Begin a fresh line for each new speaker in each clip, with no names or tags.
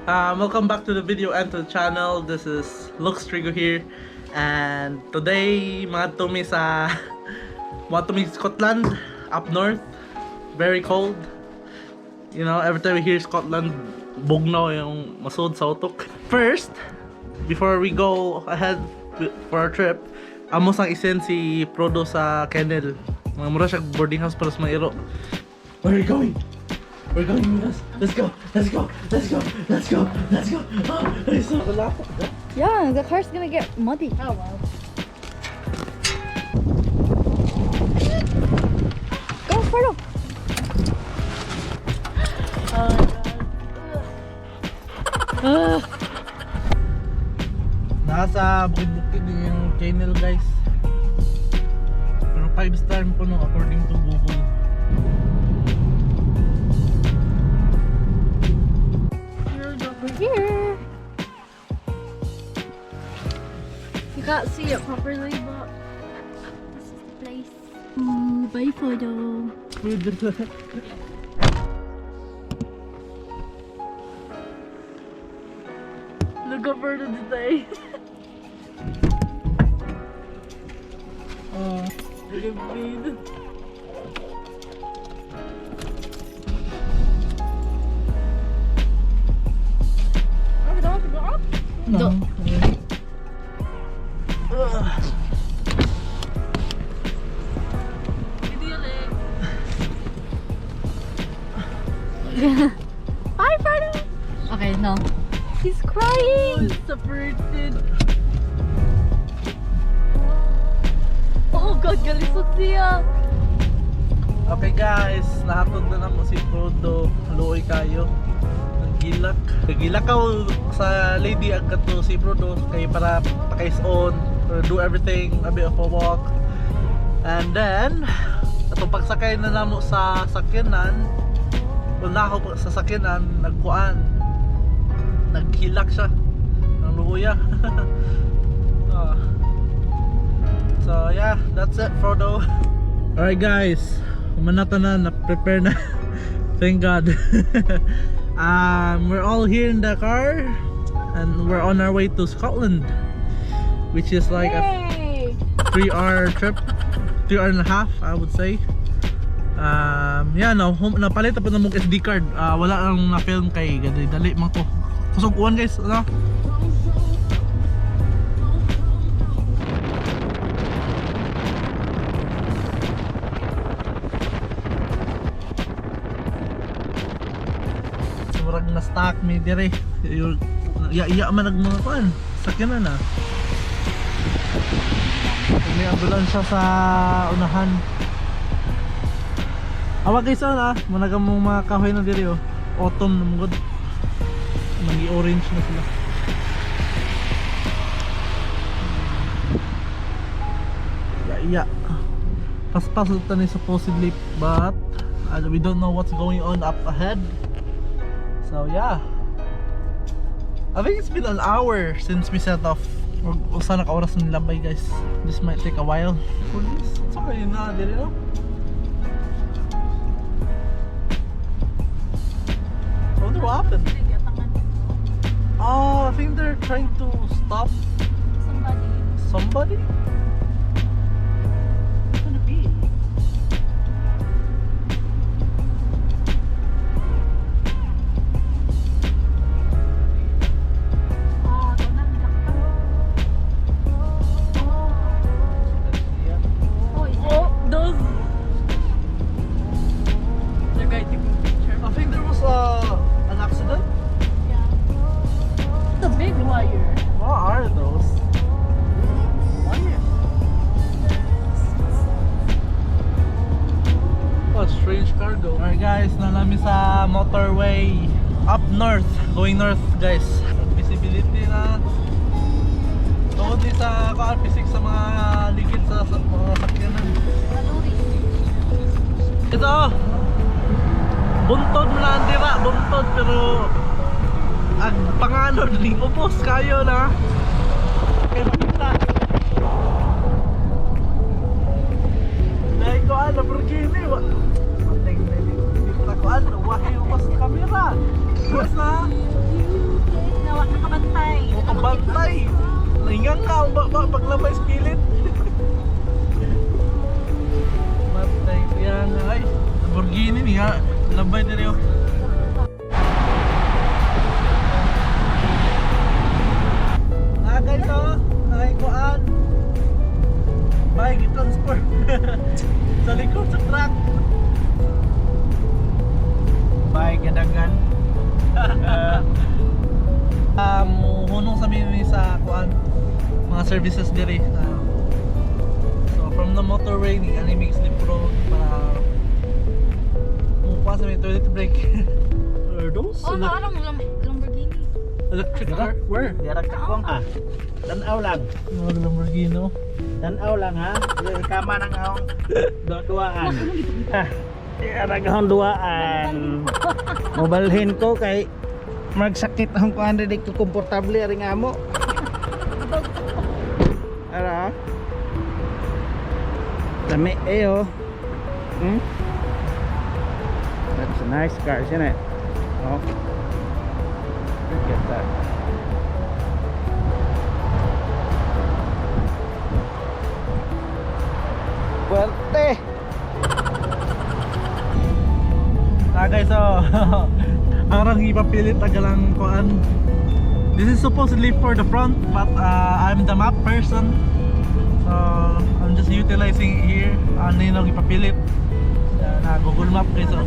Welcome back to the video and to the channel. This is Lux Trigo here, and today mga tumi sa mga tumi Scotland up north. Very cold. You know, every time we hear Scotland, bugnaw yung masud sa utok. First, before we go ahead for our trip, amos ang isen si Prodo sa kennel. Mga mura siya boarding house para sa mga iro. Where are you going? We're going with us. Let's go. Let's go. Let's go. Let's go. Let's go. Oh, it's so laughing.
Yeah, the car's gonna get muddy. Oh wow. Go, Frodo. Oh god.
Nasa bukid-bukid din yung channel, guys. Pero 5-star po no according to Google.
We're here. You can't see it properly, but this is the place. Ooh, bye, Frodo. Look at Frodo today.
Oh, look at me. No.
Bye, Frodo. Okay, no. He's crying.
Oh, separated.
Oh God, galisot siya.
Okay guys, nahatod na namo si Frodo. Luoy kayo. Nagilak. Nagilak ako sa lady agad to si Frodo kay para pakaison, do everything, a bit of a walk. And then, atong pagsakay na namo sa sakyanan, wala ako sa sakyanan, naghilak siya ng luya. So yeah, that's it, Frodo. Alright guys, umanata na, prepare na. Thank God. We're all here in the car and we're on our way to Scotland, which is like
Yay!
a 3-hour trip, 3 hour and a half I would say. Yeah, no, napalit pa na mong SD card. Wala lang na film kay dali man ko. Kusog kuan guys, ano? Murag na stock me dire. Iya man nag mga kuan. Sakyanan na. May ambulansya sa unahan. Awag guys na, managang mga kahoy na diri oh. Autumn na mugod. Nagi-orange na sila. Iya. Paspas ta ni supposedly, but we don't know what's going on up ahead. So yeah, I think it's been an hour since we set off. Usa na ka oras ng labay guys. This might take a while. Police, it's okay na dili no? I wonder what happened. Oh, I think they're trying to stop somebody? What's it gonna be? I think there was an accident.
The big wire.
What are those? Oh, strange cargo. Alright guys, nalami sa motorway up north, going north guys. Visibility na tungod ni sa RP6 sa mga ligid sa mga sakyanan. Ito, buntod mo na andira, buntod pero ang panganod ni upos kayo na kay makita. Dahil ko Lamborghini, mating na hindi ko nakuan, wahi upas kamera. Bus na. Lamborghini niya. Labay na rin. Guys, oh, nakikuan. Bike transport sa likod sa truck. Bike gadagan. Hunong sa mini sa kuan mga services diri. So from the motorway ni ani mix slip road para mupa sa may toilet break. Are those?
Oh, naarang Lamborghini.
Electric car? Where?
Diarak takwang ha. Tanaw lang.
Mga Lamborghini.
Tanaw lang ha. Kama ng ahong duaan. Ha. Diarak ahong duaan. Mobalhin ko kay magsakit akong kuan di ko komportable ring amo. Ara. Dami oh. That's a nice car, isn't it? Oh. Look at that. Fuerte.
Guys, so arang ipapilit agalang kuan. This is supposedly for the front, but I'm the map person, so I'm just utilizing it here. Ano yung ipapilit na Google Map guys, so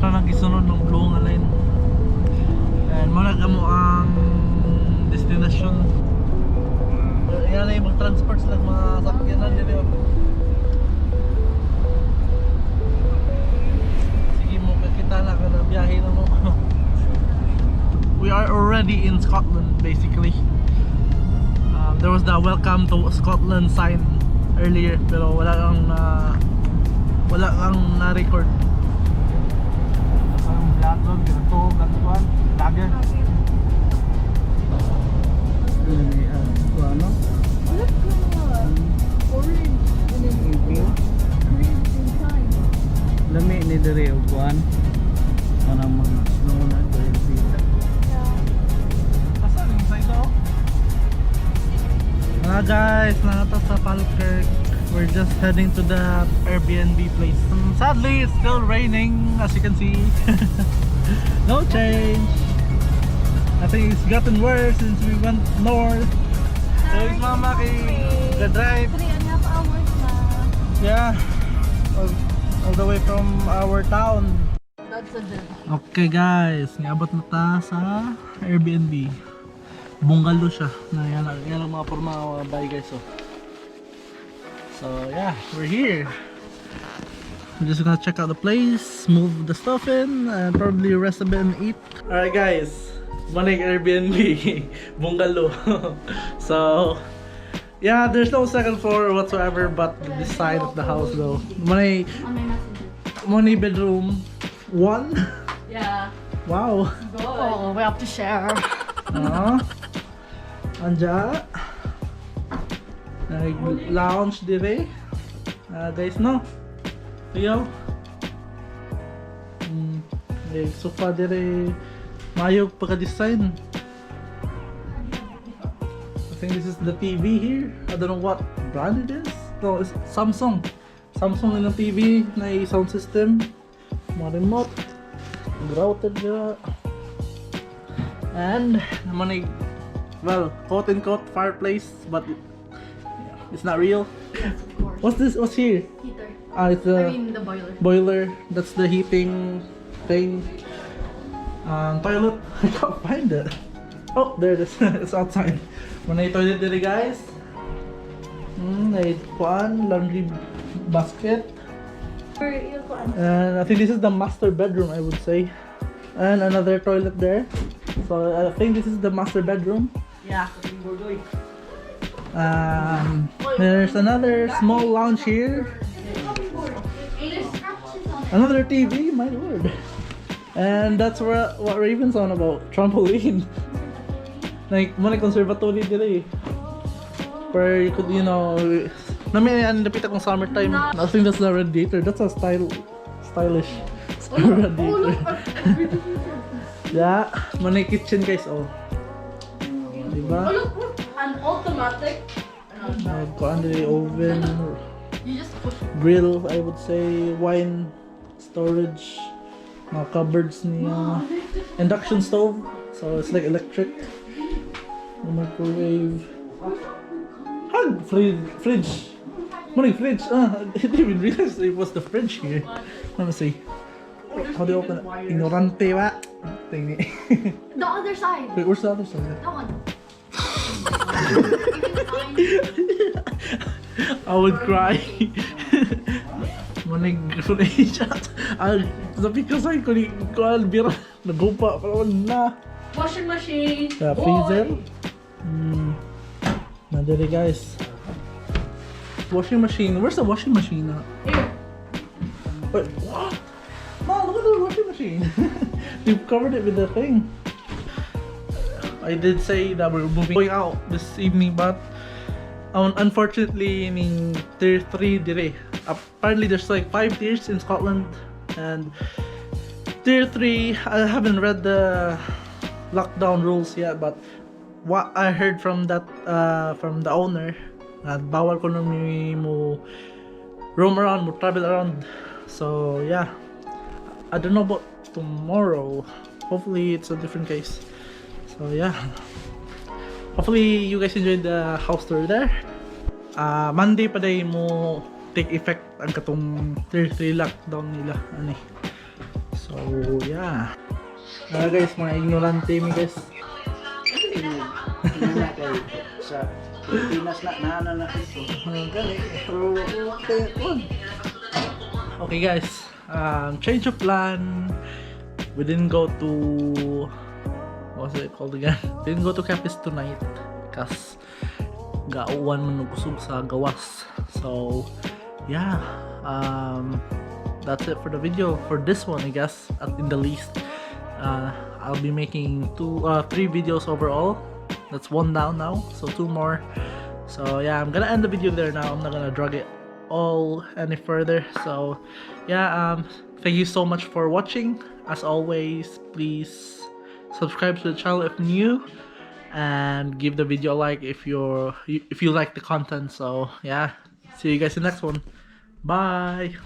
nagisunod ng blue nga line. And muna mo ang destination. Yan na yung mag-transport sila mga sakyanan dito. Sige mo, kita na ka na biyahe na mo. We are already in Scotland basically. There was the welcome to Scotland sign earlier, pero wala kang na-record.
Ang vlog dito gantuan lager. Ano?
Look, orange and then green inside.
Lami ni diri og kuan. Para mag-snow na diri dito.
Saan yung side to? Guys, nakata sa Falkirk. We're just heading to the Airbnb place. Sadly, it's still raining as you can see. No change. I think it's gotten worse since we went north. So it's mama the drive.
3.5 hours na.
Yeah, all the way from our town.
That's a good.
Okay guys, niabot na ta sa Airbnb. Bungalow siya. Yan ang mga forma bahay guys. So yeah, we're here. We're just gonna check out the place, move the stuff in, and probably rest a bit and eat. Alright guys, manig Airbnb bungalow. So yeah, there's no second floor whatsoever, but this side of the house though. Money bedroom 1.
Yeah.
Wow.
Oh, we have to share.
Anja. Lounge dire. Guys no. Yo. Sofa dire. Mayog pagka-design. I think this is the TV here. I don't know what brand it is. No, it's Samsung. Samsung na TV na sound system. Mga remote. Router dira. And naman well, quote unquote fireplace, but it's not real.
Yes, of course.
What's this? What's here?
Heater.
It's the
The boiler.
boiler. That's the heating thing. Toilet. I can't find it. Oh, there it is. It's outside. When I toilet dito guys. Laundry basket. And I think this is the master bedroom, I would say. And another toilet there. So I think this is the master bedroom.
Yeah.
There's another small lounge here. Another TV, my lord. And that's what Raven's on about. Trampoline. Like, muna conservatory dito eh. Where you could, you know, napita kong summertime. I think that's the radiator. That's a stylish radiator. Yeah, muna kitchen guys, oh. Diba?
An automatic.
Kuan dili oven,
You just push.
grill, I would say, wine storage, mga cupboards niya, induction stove, so it's like electric, the microwave, fridge, morning fridge, I didn't even realize it was the fridge here. Let me see, how do you open it? Ignorante ba? Tingin.
The other side.
Wait, where's the other side?
That one.
I would cry. Manig shot. Sabi ko sa'yo ko ni Albira. Nagupa pa naman na.
Washing machine.
Freezer. Madali guys. Washing machine. Where's the washing machine at?
Here.
Wait, what? No, look at the washing machine. You've covered it with the thing. I did say that we're going out this evening, but unfortunately, in tier 3 dire. Apparently, there's like 5 tiers in Scotland, and tier 3. I haven't read the lockdown rules yet, but what I heard from that from the owner, bawal ko nung mo roam around, mo travel around. So yeah, I don't know about tomorrow. Hopefully, it's a different case. So yeah, hopefully you guys enjoyed the house tour there. Monday pa day mo take effect ang katong tier 3 lockdown nila ani. So yeah, guys, mga ignorante mi guys.
Sa Pilipinas na ito.
Okay guys, change of plan. We didn't go to, what's it called again? Didn't go to Capiz tonight because gauwan man og kusog sa gawas. So yeah, that's it for the video for this one, I guess, at in the least. I'll be making 3 videos overall. That's 1 down now, so 2 more. So yeah, I'm gonna end the video there now. I'm not gonna drag it all any further. So yeah, thank you so much for watching. As always, please subscribe to the channel if new, and give the video a like if you like the content. So yeah, see you guys in the next one. Bye.